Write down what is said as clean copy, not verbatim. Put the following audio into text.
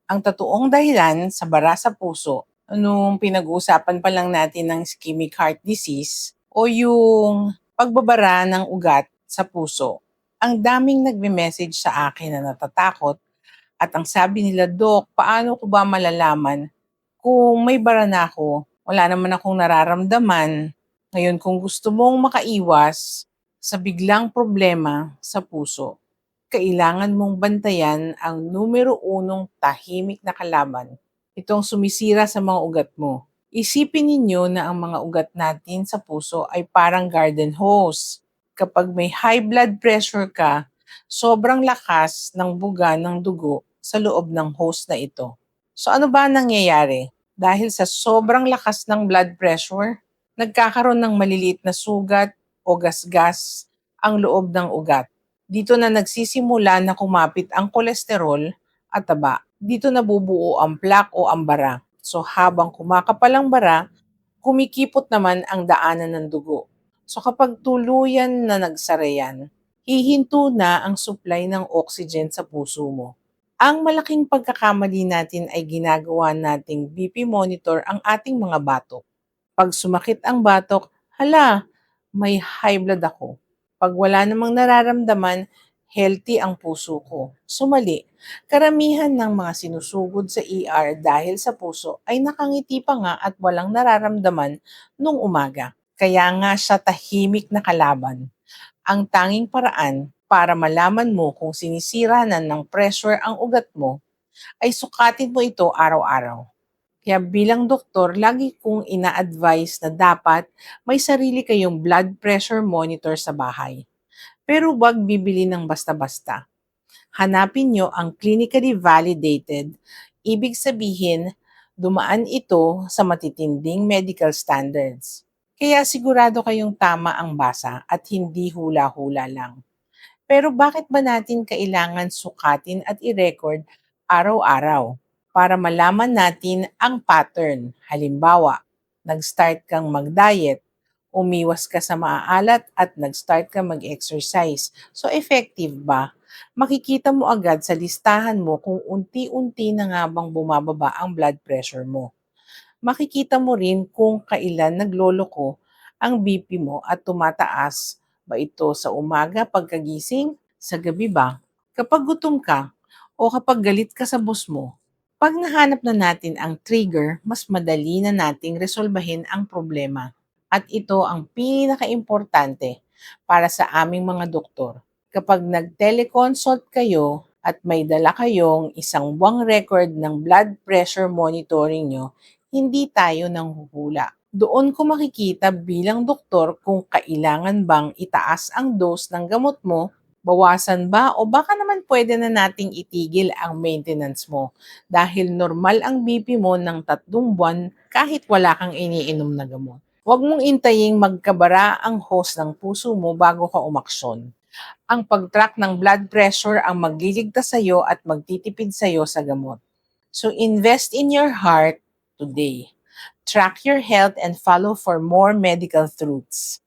Ang totoong dahilan sa bara sa puso, nung pinag-uusapan pa lang natin ng ischemic heart disease o yung pagbabara ng ugat sa puso. Ang daming nagme-message sa akin na natatakot at ang sabi nila, "Dok, paano ko ba malalaman kung may bara na ako? Wala naman akong nararamdaman." Ngayon, kung gusto mong makaiwas sa biglang problema sa puso, kailangan mong bantayan ang numero unong tahimik na kalaban. Itong sumisira sa mga ugat mo. Isipin ninyo na ang mga ugat natin sa puso ay parang garden hose. Kapag may high blood pressure ka, sobrang lakas ng buga ng dugo sa loob ng hose na ito. So ano ba ang nangyayari? Dahil sa sobrang lakas ng blood pressure, nagkakaroon ng maliliit na sugat o gasgas ang loob ng ugat. Dito na nagsisimula na kumapit ang kolesterol at taba. Dito nabubuo ang plaque o ang bara. So habang kumakapal ang bara, kumikipot naman ang daanan ng dugo. So kapag tuluyan na nagsara yan, hihinto na ang supply ng oxygen sa puso mo. Ang malaking pagkakamali natin ay ginagawa nating BP monitor ang ating mga batok. Pag sumakit ang batok, hala, may high blood ako. Pag wala namang nararamdaman, healthy ang puso ko. Sumali, karamihan ng mga sinusugod sa ER dahil sa puso ay nakangiti pa nga at walang nararamdaman nung umaga. Kaya nga siya tahimik na kalaban. Ang tanging paraan para malaman mo kung sinisira na ng pressure ang ugat mo ay sukatin mo ito araw-araw. Kaya bilang doktor, lagi kong ina-advise na dapat may sarili kayong blood pressure monitor sa bahay. Pero wag bibili ng basta-basta. Hanapin nyo ang clinically validated. Ibig sabihin, dumaan ito sa matitinding medical standards. Kaya sigurado kayong tama ang basa at hindi hula-hula lang. Pero bakit ba natin kailangan sukatin at i-record araw-araw? Para malaman natin ang pattern. Halimbawa, nag-start kang mag-diet, umiwas ka sa maaalat at nag-start ka mag-exercise. So effective ba? Makikita mo agad sa listahan mo kung unti-unti na nga bang bumababa ang blood pressure mo. Makikita mo rin kung kailan nagloloko ang BP mo at tumataas ba ito sa umaga pagkagising, sa gabi ba, kapag gutom ka, o kapag galit ka sa boss mo. Pag nahanap na natin ang trigger, mas madali na nating resolbahin ang problema. At ito ang pinakaimportante para sa aming mga doktor. Kapag nag-teleconsult kayo at may dala kayong isang buwang record ng blood pressure monitoring nyo, hindi tayo nanghuhula. Doon ko makikita bilang doktor kung kailangan bang itaas ang dose ng gamot mo, bawasan ba o baka naman pwede na nating itigil ang maintenance mo dahil normal ang BP mo ng 3 buwan kahit wala kang iniinom na gamot. Huwag mong intaying magkabara ang hose ng puso mo bago ka umaksyon. Ang pag-track ng blood pressure ang magliligtas sa iyo at magtitipid sa iyo sa gamot. So invest in your heart today. Track your health and follow for more medical truths.